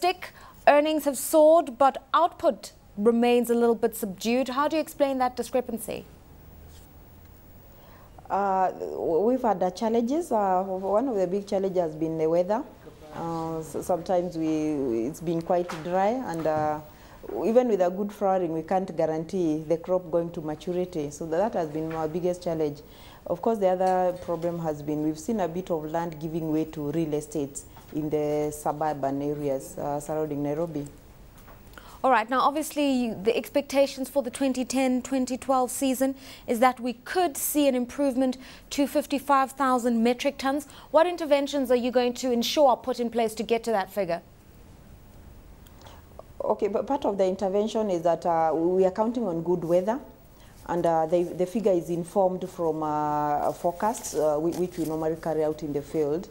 Domestic earnings have soared, but output remains a little bit subdued. How do you explain that discrepancy? We've had challenges. One of the big challenges has been the weather. Sometimes it's been quite dry, and even with a good flowering, we can't guarantee the crop going to maturity. So that has been our biggest challenge. Of course, the other problem has been we've seen a bit of land giving way to real estate in the suburban areas surrounding Nairobi. All right, now obviously the expectations for the 2010-2012 season is that we could see an improvement to 55,000 metric tons. What interventions are you going to ensure are put in place to get to that figure? Okay, but part of the intervention is that we are counting on good weather, and the figure is informed from forecasts, which we normally carry out in the field.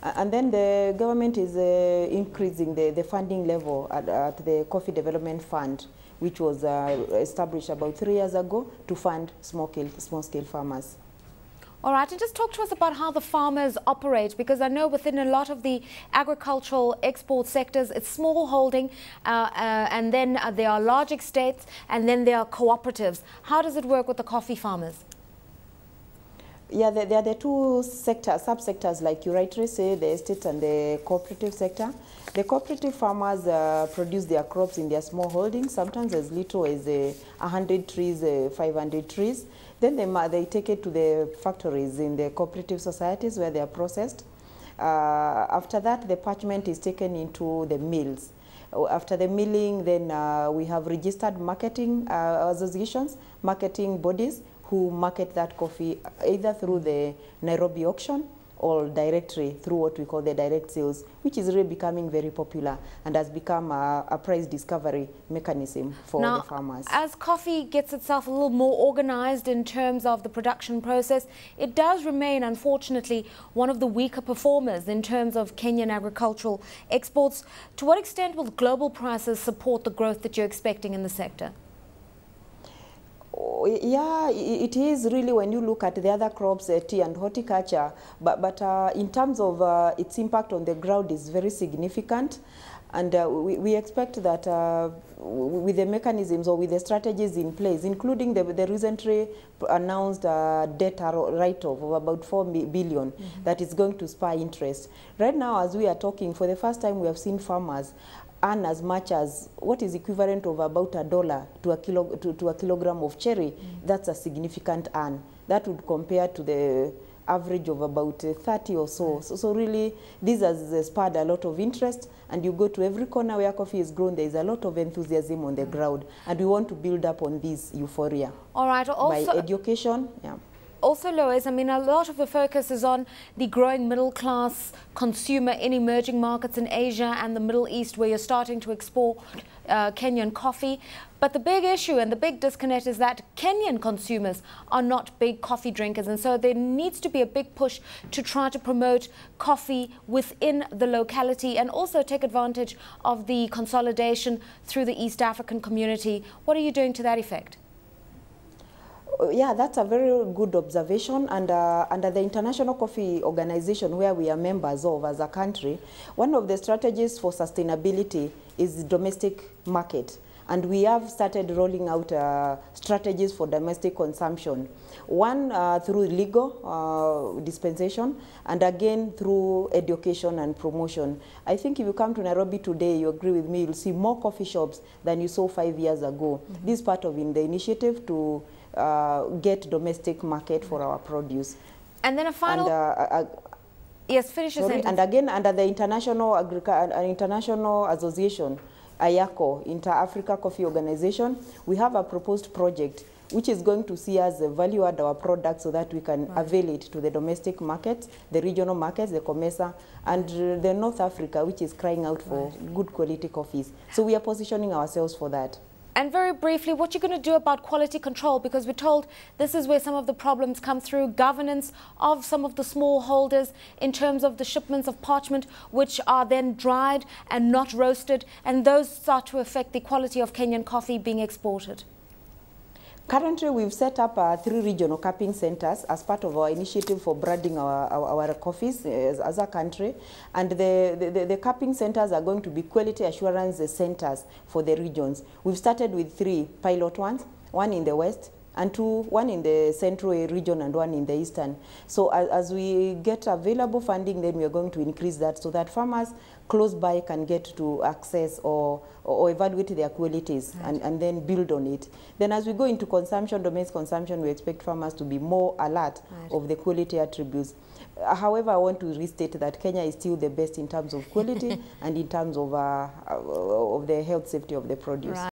And then the government is increasing the funding level at the Coffee Development Fund, which was established about 3 years ago to fund small-scale farmers. All right, and just talk to us about how the farmers operate, because I know within a lot of the agricultural export sectors, it's small holding, and then there are large estates, and then there are cooperatives. How does it work with the coffee farmers? Yeah, there are the two sub-sectors, like you rightly say, the estate and the cooperative sector. The cooperative farmers produce their crops in their small holdings, sometimes as little as 100 trees, 500 trees. Then they take it to the factories in the cooperative societies where they are processed. After that, the parchment is taken into the mills. After the milling, then we have registered marketing associations, marketing bodies, who market that coffee either through the Nairobi auction or directly through what we call the direct sales, which is really becoming very popular and has become a price discovery mechanism for the farmers. As coffee gets itself a little more organized in terms of the production process, it does remain, unfortunately, one of the weaker performers in terms of Kenyan agricultural exports. To what extent will global prices support the growth that you're expecting in the sector? Yeah, it is really when you look at the other crops, tea and horticulture, but in terms of its impact on the ground is very significant, and we expect that with the mechanisms or with the strategies in place, including the recently announced debt write-off of about 4 billion, that is going to spur interest. Right now, as we are talking, for the first time we have seen farmers earn as much as what is equivalent of about $1 to a kilogram of cherry. That's a significant earn. That would compare to the average of about 30 or so. So really, this has spurred a lot of interest, and you go to every corner where coffee is grown, there is a lot of enthusiasm on the ground, and we want to build up on this euphoria. All right. Also, by education, yeah. Also, Loise, I mean, a lot of the focus is on the growing middle-class consumer in emerging markets in Asia and the Middle East, where you're starting to export Kenyan coffee. But the big issue and the big disconnect is that Kenyan consumers are not big coffee drinkers, and so there needs to be a big push to try to promote coffee within the locality and also take advantage of the consolidation through the East African community. What are you doing to that effect? Yeah, that's a very good observation, and under the International Coffee Organization, where we are members of as a country, one of the strategies for sustainability is the domestic market, and we have started rolling out strategies for domestic consumption. One through legal dispensation, and again through education and promotion. I think if you come to Nairobi today, you agree with me, you'll see more coffee shops than you saw 5 years ago. This is part of the initiative to get domestic market for our produce. And then a final... yes, finish your sentence. And again, under the International Association, IACO, Inter-Africa Coffee Organization, we have a proposed project which is going to see us value add our products so that we can avail it to the domestic markets, the regional markets, the COMESA, and the North Africa, which is crying out for good quality coffees. So we are positioning ourselves for that. And very briefly, what you're going to do about quality control, because we're told this is where some of the problems come through, governance of some of the small holders in terms of the shipments of parchment, which are then dried and not roasted, and those start to affect the quality of Kenyan coffee being exported. Currently, we've set up 3 regional capping centers as part of our initiative for branding our coffees as a country. And the capping centers are going to be quality assurance centers for the regions. We've started with 3 pilot ones, 1 in the west, and 1 in the central region and 1 in the eastern. So as we get available funding, then we are going to increase that so that farmers close by can get to access or evaluate their qualities, right, and then build on it. Then as we go into consumption, domestic consumption, we expect farmers to be more alert, right, of the quality attributes. However, I want to restate that Kenya is still the best in terms of quality and in terms of the health safety of the produce. Right.